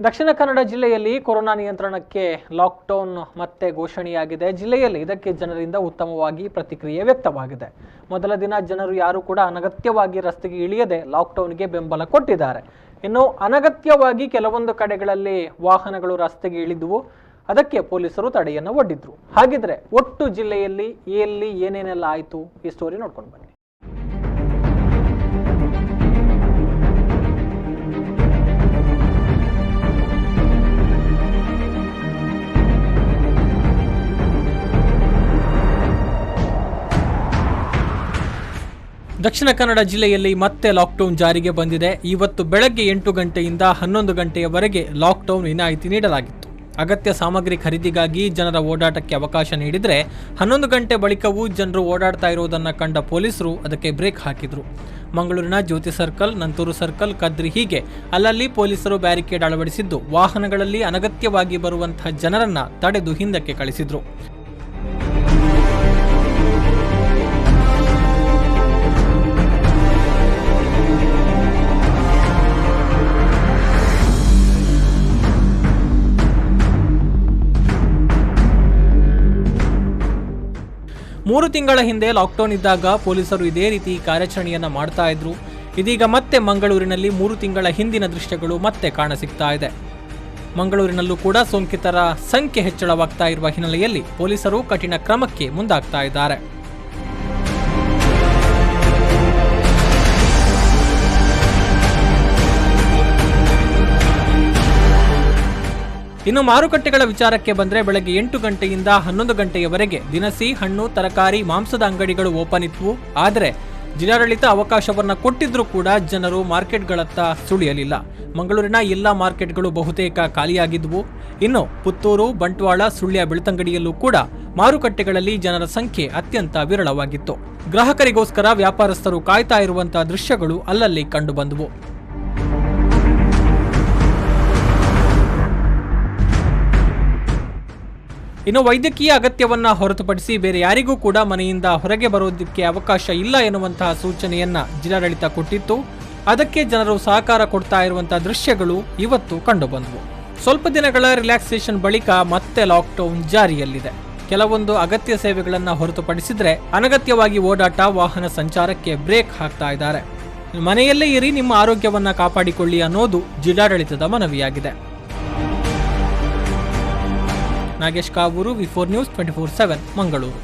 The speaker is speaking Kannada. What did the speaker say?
ದಕ್ಷಿಣ ಕನ್ನಡ ಜಿಲ್ಲೆಯಲ್ಲಿ ಕೊರೋನಾ ನಿಯಂತ್ರಣಕ್ಕೆ ಲಾಕ್ಡೌನ್ ಮತ್ತೆ ಘೋಷಣೆಯಾಗಿದೆ. ಜಿಲ್ಲೆಯಲ್ಲಿ ಇದಕ್ಕೆ ಜನರಿಂದ ಉತ್ತಮವಾಗಿ ಪ್ರತಿಕ್ರಿಯೆ ವ್ಯಕ್ತವಾಗಿದೆ. ಮೊದಲ ದಿನ ಜನರು ಯಾರು ಕೂಡ ಅನಗತ್ಯವಾಗಿ ರಸ್ತೆಗೆ ಇಳಿಯದೆ ಲಾಕ್ಡೌನ್ಗೆ ಬೆಂಬಲ ಕೊಟ್ಟಿದ್ದಾರೆ. ಇನ್ನು ಅನಗತ್ಯವಾಗಿ ಕೆಲವೊಂದು ಕಡೆಗಳಲ್ಲಿ ವಾಹನಗಳು ರಸ್ತೆಗೆ ಇಳಿದುವು. ಅದಕ್ಕೆ ಪೊಲೀಸರು ತಡೆಯನ್ನು ಒಡ್ಡಿದ್ರು. ಹಾಗಿದ್ರೆ ಒಟ್ಟು ಜಿಲ್ಲೆಯಲ್ಲಿ ಎಲ್ಲಿ ಏನೇನೆಲ್ಲ ಆಯಿತು ಈ ಸ್ಟೋರಿ ನೋಡ್ಕೊಂಡು ಬನ್ನಿ. ದಕ್ಷಿಣ ಕನ್ನಡ ಜಿಲ್ಲೆಯಲ್ಲಿ ಮತ್ತೆ ಲಾಕ್ಡೌನ್ ಜಾರಿಗೆ ಬಂದಿದೆ. ಇವತ್ತು ಬೆಳಗ್ಗೆ 8 ಗಂಟೆಯಿಂದ 11 ಗಂಟೆಯವರೆಗೆ ಲಾಕ್ಡೌನ್ ವಿನಾಯಿತಿ ನೀಡಲಾಗಿತ್ತು. ಅಗತ್ಯ ಸಾಮಗ್ರಿ ಖರೀದಿಗಾಗಿ ಜನರ ಓಡಾಟಕ್ಕೆ ಅವಕಾಶ ನೀಡಿದರೆ 11 ಗಂಟೆ ಬಳಿಕವೂ ಜನರು ಓಡಾಡ್ತಾ ಇರುವುದನ್ನು ಕಂಡ ಪೊಲೀಸರು ಅದಕ್ಕೆ ಬ್ರೇಕ್ ಹಾಕಿದ್ರು. ಮಂಗಳೂರಿನ ಜ್ಯೋತಿ ಸರ್ಕಲ್, ನಂತೂರು ಸರ್ಕಲ್, ಕದ್ರಿ ಹೀಗೆ ಅಲ್ಲಲ್ಲಿ ಪೊಲೀಸರು ಬ್ಯಾರಿಕೇಡ್ ಅಳವಡಿಸಿದ್ದು ವಾಹನಗಳಲ್ಲಿ ಅನಗತ್ಯವಾಗಿ ಬರುವಂತಹ ಜನರನ್ನ ತಡೆದು ಹಿಂದಕ್ಕೆ ಕಳಿಸಿದ್ರು. ಮೂರು ತಿಂಗಳ ಹಿಂದೆ ಲಾಕ್ಡೌನ್ ಇದ್ದಾಗ ಪೊಲೀಸರು ಇದೇ ರೀತಿ ಕಾರ್ಯಾಚರಣೆಯನ್ನ ಮಾಡ್ತಾ ಇದ್ರು. ಇದೀಗ ಮತ್ತೆ ಮಂಗಳೂರಿನಲ್ಲಿ 3 ತಿಂಗಳ ಹಿಂದಿನ ದೃಶ್ಯಗಳು ಮತ್ತೆ ಕಾಣಸಿಗ್ತಾ ಇದೆ. ಮಂಗಳೂರಿನಲ್ಲೂ ಕೂಡ ಸೋಂಕಿತರ ಸಂಖ್ಯೆ ಹೆಚ್ಚಳವಾಗ್ತಾ ಇರುವ ಹಿನ್ನೆಲೆಯಲ್ಲಿ ಪೊಲೀಸರು ಕಠಿಣ ಕ್ರಮಕ್ಕೆ ಮುಂದಾಗ್ತಾ ಇದ್ದಾರೆ. ಇನ್ನು ಮಾರುಕಟ್ಟೆಗಳ ವಿಚಾರಕ್ಕೆ ಬಂದರೆ ಬೆಳಗ್ಗೆ 8 ಗಂಟೆಯಿಂದ 11 ಗಂಟೆಯವರೆಗೆ ದಿನಸಿ, ಹಣ್ಣು, ತರಕಾರಿ, ಮಾಂಸದ ಅಂಗಡಿಗಳು ಓಪನ್ ಇದ್ವು. ಆದರೆ ಜಿಲ್ಲಾಡಳಿತ ಅವಕಾಶವನ್ನ ಕೊಟ್ಟಿದ್ರೂ ಕೂಡ ಜನರು ಮಾರ್ಕೆಟ್ಗಳತ್ತ ಸುಳಿಯಲಿಲ್ಲ. ಮಂಗಳೂರಿನ ಎಲ್ಲ ಮಾರ್ಕೆಟ್ಗಳು ಬಹುತೇಕ ಖಾಲಿಯಾಗಿದ್ವು. ಇನ್ನು ಪುತ್ತೂರು, ಬಂಟ್ವಾಳ, ಸುಳ್ಯ, ಬೆಳ್ತಂಗಡಿಯಲ್ಲೂ ಕೂಡ ಮಾರುಕಟ್ಟೆಗಳಲ್ಲಿ ಜನರ ಸಂಖ್ಯೆ ಅತ್ಯಂತ ವಿರಳವಾಗಿತ್ತು. ಗ್ರಾಹಕರಿಗೋಸ್ಕರ ವ್ಯಾಪಾರಸ್ಥರು ಕಾಯ್ತಾ ಇರುವಂತಹ ದೃಶ್ಯಗಳು ಅಲ್ಲಲ್ಲಿ ಕಂಡುಬಂದವು. ಇನ್ನು ವೈದ್ಯಕೀಯ ಅಗತ್ಯವನ್ನ ಹೊರತುಪಡಿಸಿ ಬೇರೆ ಯಾರಿಗೂ ಕೂಡ ಮನೆಯಿಂದ ಹೊರಗೆ ಬರೋದಕ್ಕೆ ಅವಕಾಶ ಇಲ್ಲ ಎನ್ನುವಂತಹ ಸೂಚನೆಯನ್ನ ಜಿಲ್ಲಾಡಳಿತ ಕೊಟ್ಟಿತ್ತು. ಅದಕ್ಕೆ ಜನರು ಸಹಕಾರ ಕೊಡ್ತಾ ಇರುವಂತಹ ದೃಶ್ಯಗಳು ಇವತ್ತು ಕಂಡುಬಂದವು. ಸ್ವಲ್ಪ ದಿನಗಳ ರಿಲ್ಯಾಕ್ಸೇಷನ್ ಬಳಿಕ ಮತ್ತೆ ಲಾಕ್ಡೌನ್ ಜಾರಿಯಲ್ಲಿದೆ. ಕೆಲವೊಂದು ಅಗತ್ಯ ಸೇವೆಗಳನ್ನ ಹೊರತುಪಡಿಸಿದ್ರೆ ಅನಗತ್ಯವಾಗಿ ಓಡಾಟ, ವಾಹನ ಸಂಚಾರಕ್ಕೆ ಬ್ರೇಕ್ ಹಾಕ್ತಾ ಇದ್ದಾರೆ. ಮನೆಯಲ್ಲೇ ಇರಿ, ನಿಮ್ಮ ಆರೋಗ್ಯವನ್ನ ಕಾಪಾಡಿಕೊಳ್ಳಿ ಅನ್ನೋದು ಜಿಲ್ಲಾಡಳಿತದ ಮನವಿಯಾಗಿದೆ. ನಾಗೇಶ್ ಕಾವೂರು, ವಿ4 ನ್ಯೂಸ್ 24/7 ಮಂಗಳೂರು.